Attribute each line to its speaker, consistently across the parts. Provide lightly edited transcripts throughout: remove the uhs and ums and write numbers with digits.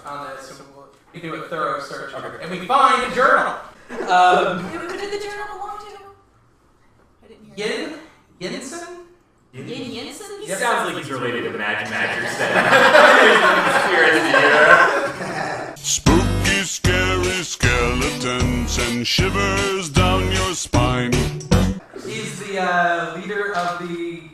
Speaker 1: on this. So we do a thorough search, and we find a journal.
Speaker 2: Who did the journal belong to? I didn't hear.
Speaker 1: Yensen?
Speaker 2: Yin Yensen?
Speaker 3: He sounds like he's related to Magic There's
Speaker 4: Spooky, scary skeletons and shivers down your spine.
Speaker 1: He's the leader of the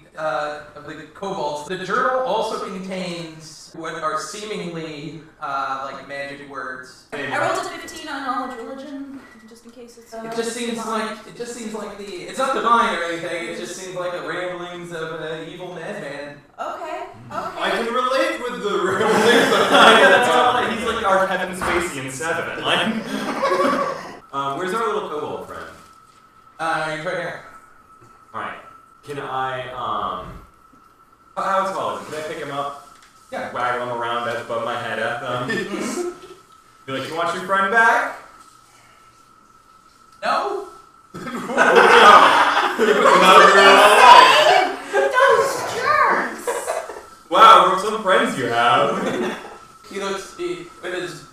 Speaker 1: kobolds. The journal also contains what are seemingly like magic words.
Speaker 2: I rolled a 15 on knowledge religion, just in case it's.
Speaker 1: It just seems like it's not divine or anything. It just seems like the ramblings of an evil madman.
Speaker 2: Okay.
Speaker 5: I can relate with the ramblings.
Speaker 3: Yeah, that's all. He's like our Kevin Spacey in Seven. Like, where's our little kobold friend?
Speaker 1: He's right here.
Speaker 3: All right. Can I how's it? Can I pick him up?
Speaker 1: Yeah.
Speaker 3: Waggle him around above my head at them. Be like, you want your friend back?
Speaker 1: No.
Speaker 2: Those jerks!
Speaker 3: Wow, what some friends you have.
Speaker 1: He looks with his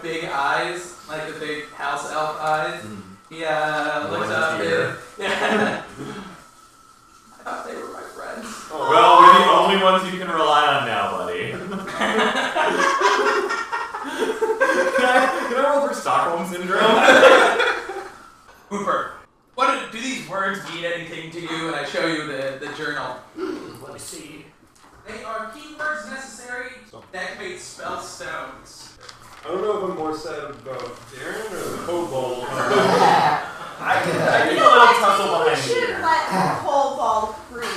Speaker 1: big eyes, like the big house elf eyes. He looks up. Yeah. I thought they were my friends.
Speaker 3: Oh, well, we're the only ones you can rely on now, buddy. Can I roll for Stockholm Syndrome?
Speaker 1: Hooper, do these words mean anything to you? And I show you the journal. Let me see. They are keywords necessary to activate spell stones.
Speaker 5: I don't know if I'm more sad about Darren or the kobold.
Speaker 3: I get a little tussle
Speaker 2: We
Speaker 3: behind
Speaker 2: should
Speaker 3: here.
Speaker 2: let Kobold free.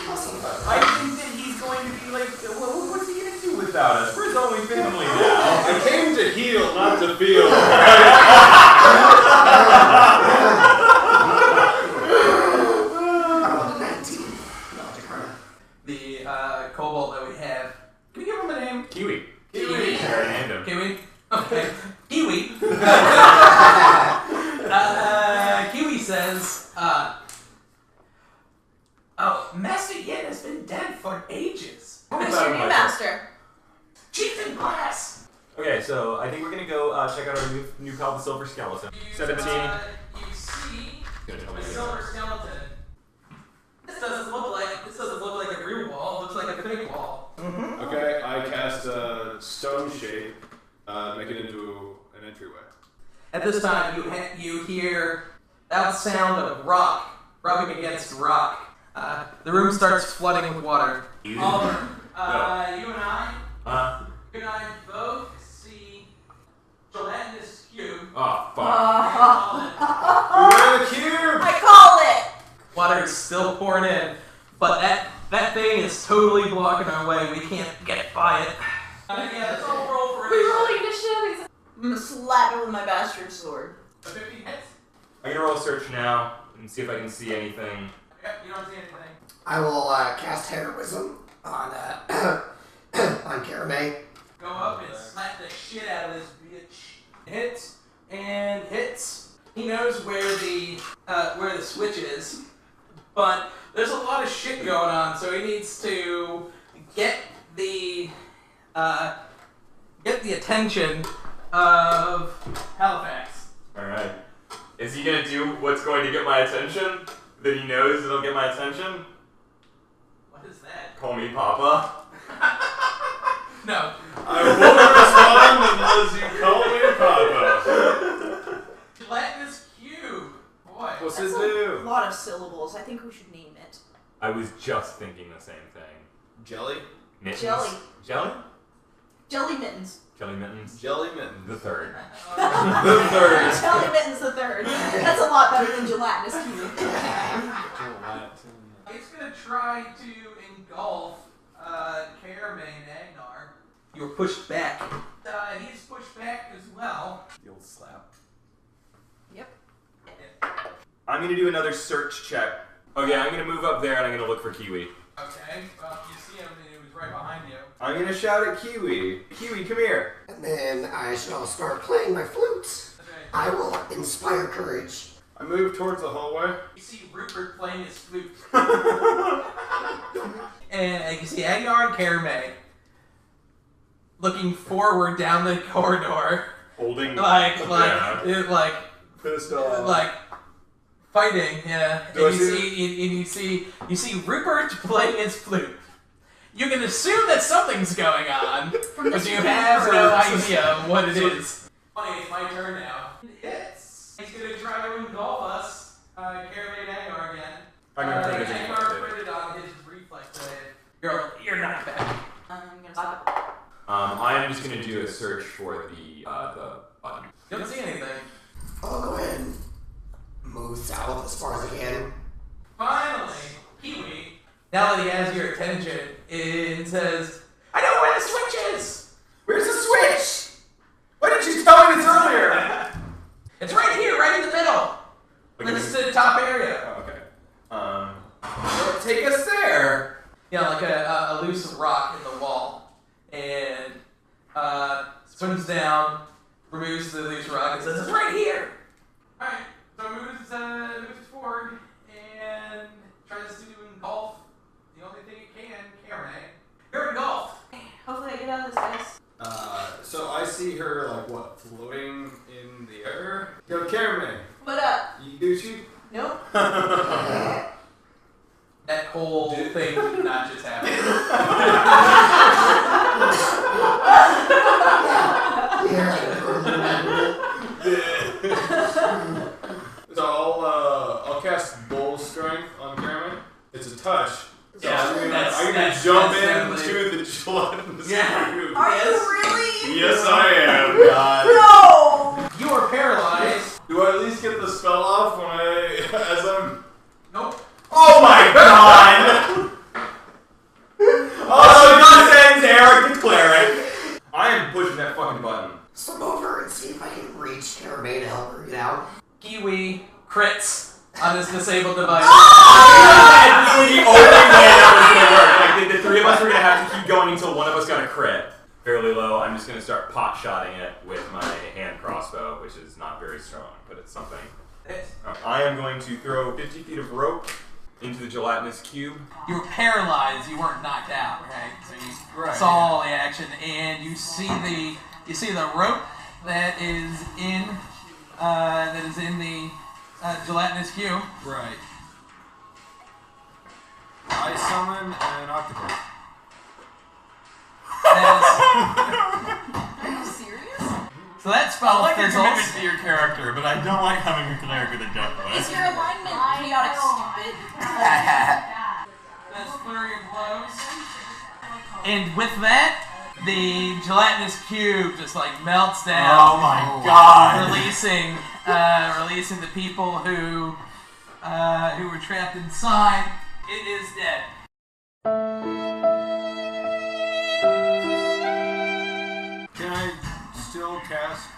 Speaker 3: I think that he's going to be like, what's he going to do without us? We're his only family now.
Speaker 5: I came to heal, not to feel.
Speaker 1: The kobold that we have. Can we give him a name?
Speaker 3: Kiwi.
Speaker 1: Kiwi.
Speaker 3: I already named him.
Speaker 1: Kiwi? Okay. Kiwi. Kiwi says, Master Yin has been dead for ages.
Speaker 2: Who's your new master?
Speaker 1: Chieftain Glass.
Speaker 3: Okay, so I think we're going to go check out our new pal, the Silver Skeleton. 17.
Speaker 1: You see the silver skeleton. This doesn't look like a real wall. It looks like a fake wall.
Speaker 5: Okay, I cast a stone shape, make it into an entryway.
Speaker 1: At this time, you hear that sound of rock rubbing against rock. The room starts flooding with water. Oliver, you and I both see gelatinous cube.
Speaker 3: Oh, fuck.
Speaker 5: We're in the cube!
Speaker 2: I call it!
Speaker 1: Water is still pouring in, but that thing is totally blocking our way. We can't get by it. Yeah, let's all roll for
Speaker 2: We
Speaker 1: it.
Speaker 2: roll initiative. I'm gonna slap it with my bastard sword.
Speaker 1: 50 hits?
Speaker 3: I'm going to roll a search now and see if I can see anything.
Speaker 1: Yep, you don't see anything.
Speaker 6: I will cast Heroism on on Karamay.
Speaker 1: Go up and slap the shit out of this bitch. Hits and hits. He knows where the switch is, but there's a lot of shit going on, so he needs to get the attention of Halifax.
Speaker 3: Alright. Is he going to do what's going to get my attention? That he knows it'll get my attention?
Speaker 1: What is that?
Speaker 3: Call me Papa.
Speaker 1: No.
Speaker 5: I won't respond unless you call me Papa.
Speaker 1: Gelatinous cube. Boy.
Speaker 5: What's
Speaker 2: That's
Speaker 5: his
Speaker 2: a
Speaker 5: name?
Speaker 2: lot of syllables. I think we should name it.
Speaker 3: I was just thinking the same thing.
Speaker 5: Jelly?
Speaker 3: Mittens?
Speaker 2: Jelly.
Speaker 3: Jelly?
Speaker 2: Jelly Mittens.
Speaker 3: Jelly Mittens?
Speaker 5: Jelly Mittens.
Speaker 3: The third.
Speaker 5: The third.
Speaker 2: Jelly Mittens the third. That's a lot better than gelatinous cube.
Speaker 1: It's gonna try to engulf Karamay and Agnar. You were pushed back. He's pushed back as well.
Speaker 3: The old slap.
Speaker 2: Yep.
Speaker 3: I'm going to do another search check. Okay, I'm going to move up there and I'm going to look for Kiwi.
Speaker 1: Okay, well, you see him and he was right behind you.
Speaker 3: I'm going to shout at Kiwi. Kiwi, come here.
Speaker 6: And then I shall start playing my flutes.
Speaker 1: Okay.
Speaker 6: I will inspire courage.
Speaker 5: I move towards the hallway.
Speaker 1: You see Rupert playing his flute. And you see Agnar and Karamay. looking forward down the corridor,
Speaker 3: Holding.
Speaker 1: like
Speaker 5: Pissed off.
Speaker 1: like fighting. Yeah,
Speaker 5: Do I
Speaker 1: and
Speaker 5: see
Speaker 1: you see Rupert playing his flute. You can assume that something's going on, but you have no idea what it is. Funny, it's my turn now. It's he's gonna try to engulf us. Caramade Agar again.
Speaker 3: I'm gonna take a
Speaker 1: Agar critted on his reflex save. You're not bad.
Speaker 2: I'm gonna stop.
Speaker 3: I am just gonna do a search for the button.
Speaker 1: You don't see anything.
Speaker 6: I'll go ahead and move south as far as I can.
Speaker 1: Finally, Kiwi, now that he has your attention, it says, I know where the switch is!
Speaker 3: Where's the switch? Why didn't you tell me this earlier?
Speaker 1: It's right here, right in the middle. It's the top area.
Speaker 3: Oh, okay. So take us there.
Speaker 1: Yeah, like a loose rock in the wall. And swims down, removes the loose rock, and says, it's right here! Alright, so moves forward and tries to engulf the only thing it can, Caramay. You're engulfed.
Speaker 2: Hopefully I get out of this place.
Speaker 5: So I see her like what, floating in the air. Yo, Caramay,
Speaker 2: What up?
Speaker 5: you Gucci?
Speaker 2: Nope.
Speaker 1: That whole thing did not just happen.
Speaker 5: So I'll cast Bull Strength on Caramay. It's a touch. So
Speaker 1: Yeah,
Speaker 5: I'm gonna
Speaker 1: that's
Speaker 5: jump
Speaker 1: definitely-
Speaker 5: into the gelatinous
Speaker 1: Yeah.
Speaker 5: cube.
Speaker 2: Are you really?
Speaker 5: Yes, I am. God.
Speaker 2: No!
Speaker 1: You are paralyzed.
Speaker 5: Do I at least get the spell off when as I'm?
Speaker 1: Nope.
Speaker 3: Oh my god! Oh, nonsense, Eric, declare it. I am pushing that fucking button.
Speaker 6: Swim over and see if I can reach Caramay to help her get out.
Speaker 1: Kiwi crits on his disabled device.
Speaker 3: That's the only way that was gonna work. Like the three of us were gonna have to keep going until one of us got a crit. Fairly low. I'm just gonna start pot-shotting it with my hand crossbow, which is not very strong, but it's something. I am going to throw 50 feet of rope into the gelatinous cube.
Speaker 1: You were paralyzed. You weren't knocked out, right? So you saw all the action, and you see the rope that is in the gelatinous cube.
Speaker 5: Right. I summon an octopus.
Speaker 2: Are you serious?
Speaker 1: So that spell fizzles.
Speaker 3: to your character, but I don't like having a character to go
Speaker 2: Is your alignment chaotic stupid?
Speaker 1: That's flurry of blows. And with that, the gelatinous cube just like melts down.
Speaker 3: Oh my god!
Speaker 1: Releasing the people who were trapped inside. It is dead.
Speaker 5: Can I still cast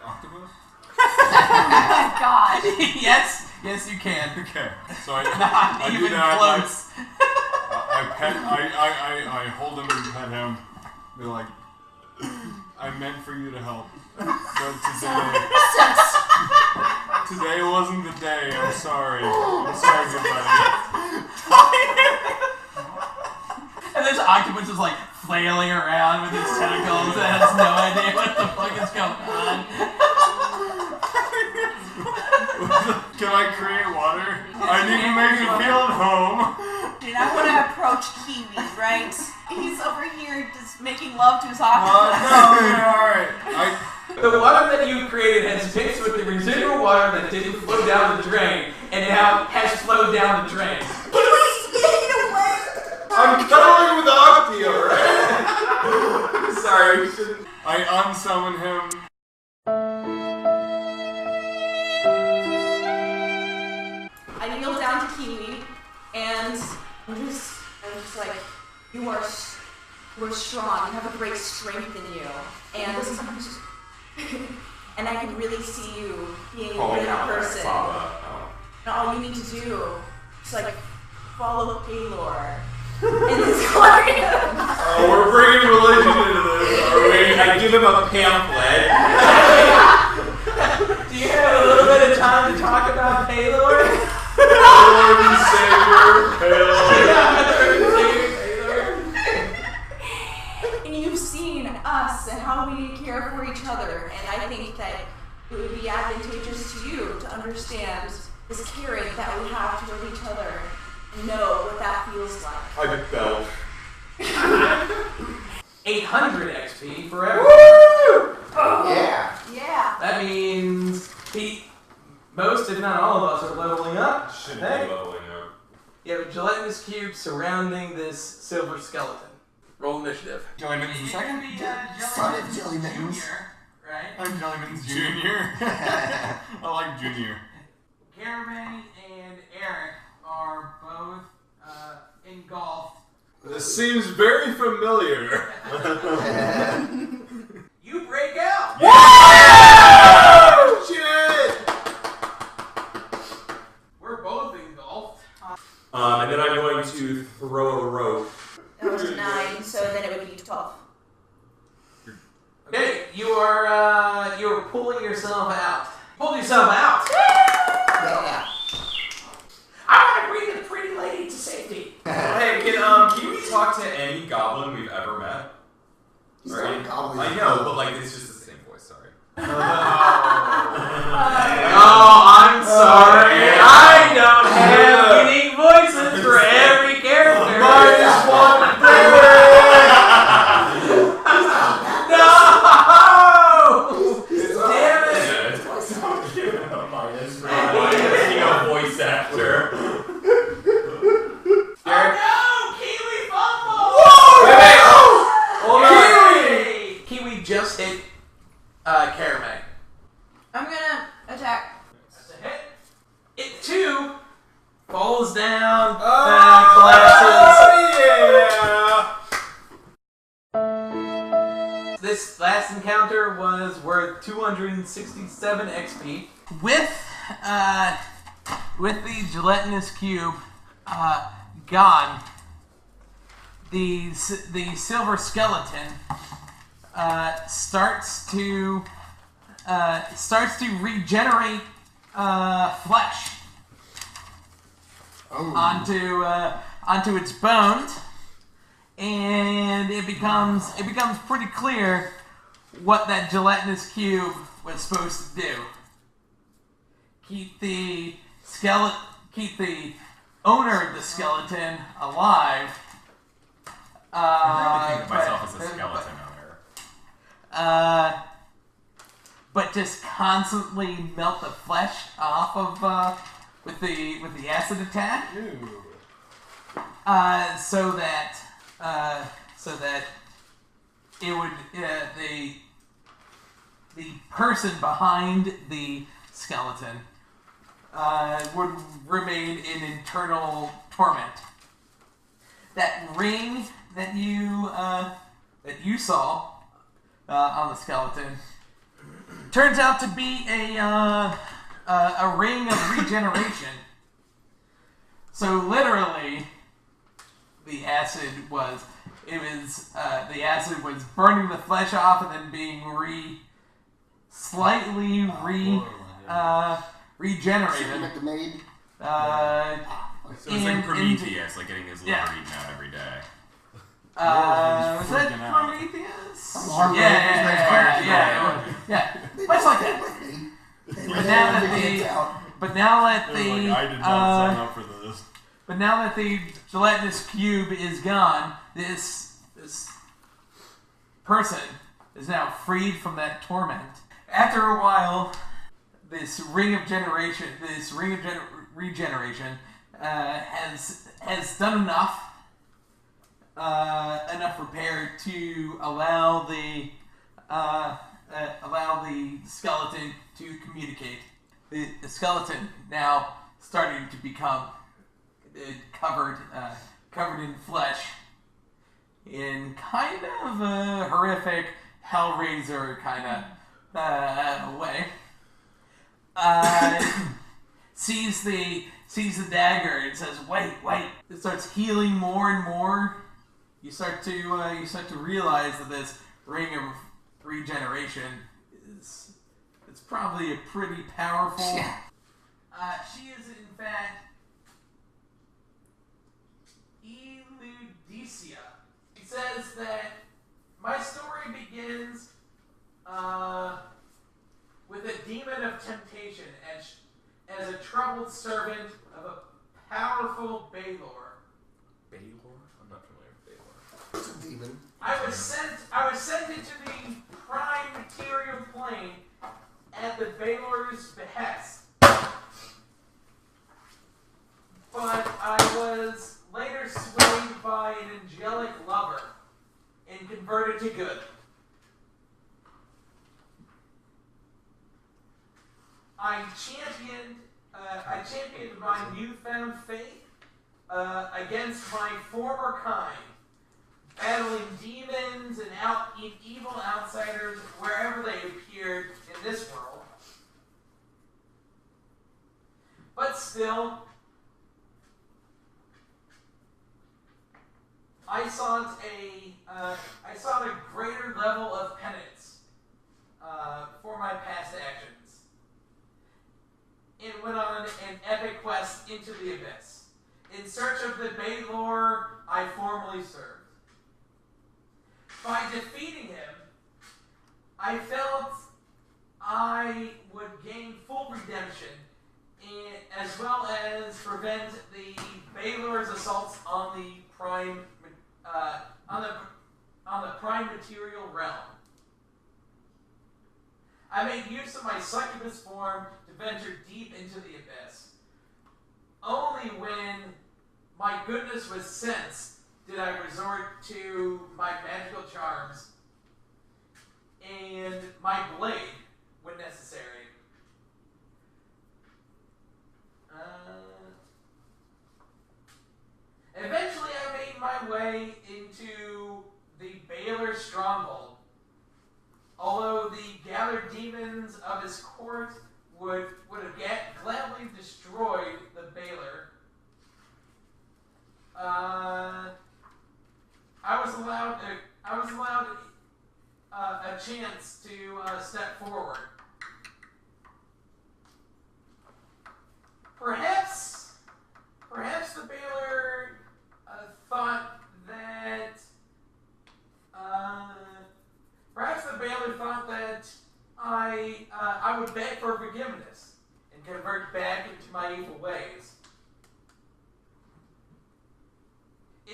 Speaker 5: octopus?
Speaker 2: God.
Speaker 1: yes, you can.
Speaker 5: Okay. So
Speaker 1: Not
Speaker 5: I
Speaker 1: even
Speaker 5: do that.
Speaker 1: close.
Speaker 5: I hold him and pet him. Be like, I meant for you to help, but today wasn't the day. I'm sorry. I'm sorry, everybody.
Speaker 1: And this octopus is like flailing around with his tentacles and has no idea what the fuck is going on.
Speaker 5: Can I create water? I need to make you feel at home.
Speaker 2: Dude, I want to approach Kiwi, right? He's over here just making love to his octopus.
Speaker 5: Alright.
Speaker 1: The water that you created has mixed with the residual water that didn't flow down the drain, and now has flowed down the drain.
Speaker 5: I'm cuddling with Octi, alright?
Speaker 3: Sorry.
Speaker 5: I unsummon him.
Speaker 2: I kneel down to Kiwi, and I'm just like, you are strong. You have a great strength in you, and and I can really see you being a good person. And all you need to do is like follow Paylor in this aquarium.
Speaker 5: Oh, we're bringing religion into this, are we?
Speaker 3: I give him a pamphlet.
Speaker 1: Do you have a little bit of time to talk about Paylor?
Speaker 5: Lord and Savior, Paylor.
Speaker 2: And you've seen us I think that it would be advantageous to you to understand this caring that we have toward each other and know what that feels like.
Speaker 3: I fell.
Speaker 1: 800 XP for everyone.
Speaker 6: Yeah.
Speaker 2: Yeah.
Speaker 1: That means most, if not all of us, are leveling up.
Speaker 3: Shouldn't
Speaker 1: Okay?
Speaker 3: be leveling up.
Speaker 1: You have a gelatinous cube surrounding this silver skeleton. Roll initiative.
Speaker 7: Jellyman's the second?
Speaker 6: Son of Jelly Mittens.
Speaker 1: Right?
Speaker 7: I'm Jellyman's Junior. I like Junior.
Speaker 1: Caramay and Eric are both engulfed.
Speaker 5: This seems very familiar.
Speaker 1: You break out!
Speaker 5: Shit!
Speaker 1: We're both engulfed.
Speaker 3: And then I'm going to throw a rope.
Speaker 2: That was 9, so then it would be 12.
Speaker 1: Okay, you're pulling yourself out. Pull yourself out!
Speaker 6: Yeah.
Speaker 1: I want to bring the pretty lady to safety.
Speaker 3: Hey, can we talk to any goblin we've ever met?
Speaker 6: He's
Speaker 3: Or
Speaker 6: not
Speaker 3: any-
Speaker 6: a goblin.
Speaker 3: I know, but like it's just the same voice. Sorry.
Speaker 1: Oh, I'm sorry. I don't have unique voices for every character.
Speaker 5: Minus one
Speaker 1: No! Damn it!
Speaker 3: Being a voice actor.
Speaker 1: Oh no! Kiwi fumble!
Speaker 5: Hold on.
Speaker 1: Kiwi just hit Caramay.
Speaker 2: I'm gonna attack.
Speaker 1: That's a hit. It too falls down,
Speaker 5: Oh,
Speaker 1: collapses. This last encounter was worth 267 XP. With the gelatinous cube gone, the silver skeleton starts to regenerate flesh onto its bones, and it becomes pretty clear what that gelatinous cube was supposed to do. Keep the owner of the skeleton alive.
Speaker 7: I think of myself as a skeleton owner.
Speaker 1: But just constantly melt the flesh off of with the acid attack, so that it would the person behind the skeleton would remain in internal torment. That ring that you saw on the skeleton turns out to be a ring of regeneration. So literally, the acid was burning the flesh off and then being slightly regenerated.
Speaker 6: Make the maid.
Speaker 7: So it's like Prometheus, like getting his liver eaten out every day.
Speaker 1: Was that
Speaker 7: freaking out.
Speaker 1: Prometheus?
Speaker 6: Some
Speaker 1: Yeah. Much like that. But now that the
Speaker 7: I did not sign up for this.
Speaker 1: But now that the gelatinous cube is gone, this person is now freed from that torment. After a while, this ring of regeneration, has done enough repair to allow the skeleton to communicate. The skeleton now starting to become covered in flesh in kind of a horrific Hellraiser kind of way. Sees the dagger and says, "Wait!" It starts healing more and more. You start to realize that this ring of regeneration is probably a pretty powerful.
Speaker 6: Yeah.
Speaker 1: She is in fact Eludicia. It says that my story begins with a demon of temptation as a troubled servant of a powerful Baelor.
Speaker 3: Baelor? I'm not familiar with Baelor.
Speaker 6: It's a demon.
Speaker 1: I was sent into the prime material plane at the Baelor's behest. But I was later swayed by an angelic lover and converted to good. I championed my newfound faith against my former kind, battling demons and evil outsiders wherever they appeared in this world. But still, I sought a greater level of penance for my past actions, and went on an epic quest into the abyss in search of the Baelor I formerly served. By defeating him, I felt I would gain full redemption, as well as prevent the Baelor's assaults on the prime material realm. I made use of my succubus form to venture deep into the abyss. Only when my goodness was sensed did I resort to my magical charms and my blade when necessary. Eventually I made my way into the Baelor stronghold. Although the gathered demons of his court would have gladly destroyed the Baelor, I was allowed a chance to step forward. Perhaps the Baelor thought that I would beg for forgiveness and convert back into my evil ways.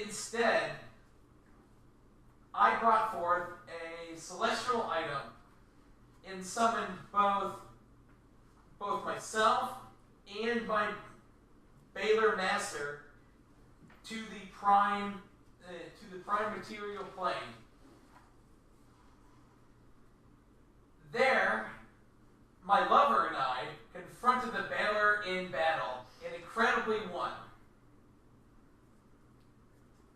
Speaker 1: Instead, I brought forth a celestial item and summoned both myself and my Baelor master to the prime material plane. There, my lover and I confronted the Baelor in battle and incredibly won.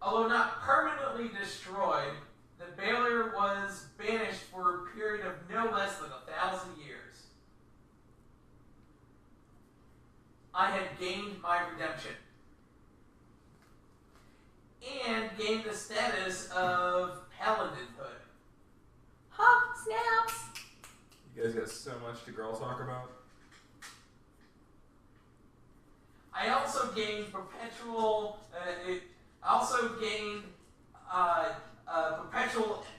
Speaker 1: Although not permanently destroyed, the Baelor was banished for a period of no less than 1,000 years. I had gained my redemption and gained the status of paladinhood.
Speaker 2: Huh, snaps!
Speaker 3: You guys got so much to girl talk about.
Speaker 1: I also gained perpetual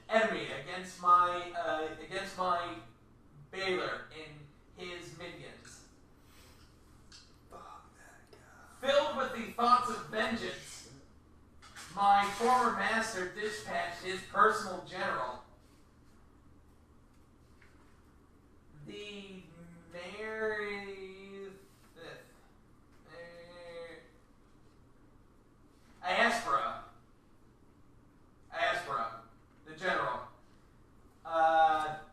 Speaker 1: enemy against my Baelor and his minions. Filled with the thoughts of vengeance, my former master dispatched his personal general, the Aspera, the general,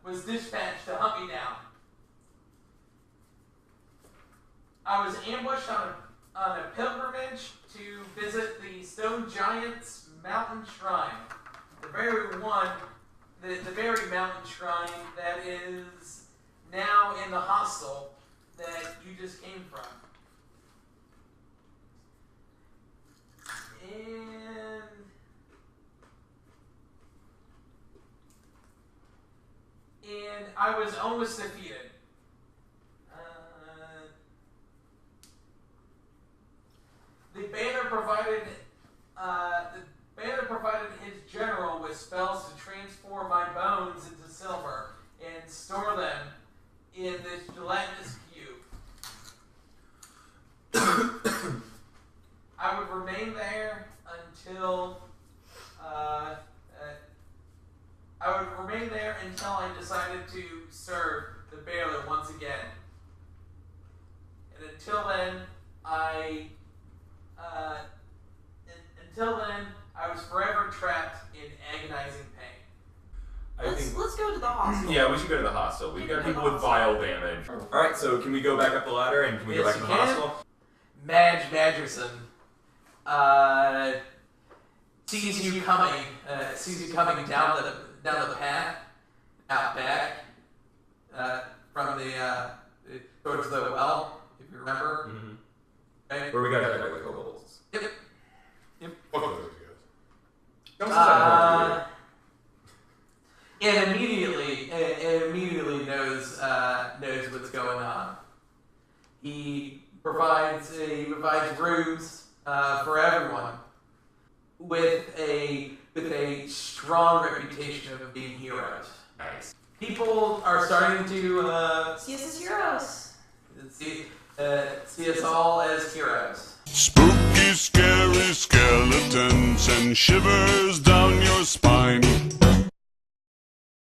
Speaker 1: was dispatched to hunt me down. I was ambushed on a pilgrimage to visit the Stone Giant's mountain shrine, the very mountain shrine that is now in the hostel that you just came from. And I was almost defeated. The Baelor provided his general with spells to transform my bones into silver and store them in I decided to serve the Baylor once again. And until then, I was forever trapped in agonizing pain.
Speaker 2: Let's go to the hospital.
Speaker 3: Yeah, we should go to the hospital. We've got people with vial damage. Alright, so can we go back up the ladder and can we go
Speaker 1: Yes,
Speaker 3: back to
Speaker 1: you
Speaker 3: the
Speaker 1: can.
Speaker 3: hospital?
Speaker 1: Madge Madgerson sees you coming down the path out back from the towards the well, if you remember.
Speaker 3: Mm-hmm.
Speaker 1: Right?
Speaker 3: Where we got that like bubbles.
Speaker 1: Yep.
Speaker 5: Fuck those guys.
Speaker 1: And immediately knows what's going on. He provides rooms for everyone with a strong reputation of being heroes.
Speaker 3: Nice.
Speaker 1: People are starting to
Speaker 2: See us as heroes.
Speaker 1: see us all as heroes.
Speaker 4: Spooky, scary skeletons and shivers down your spine.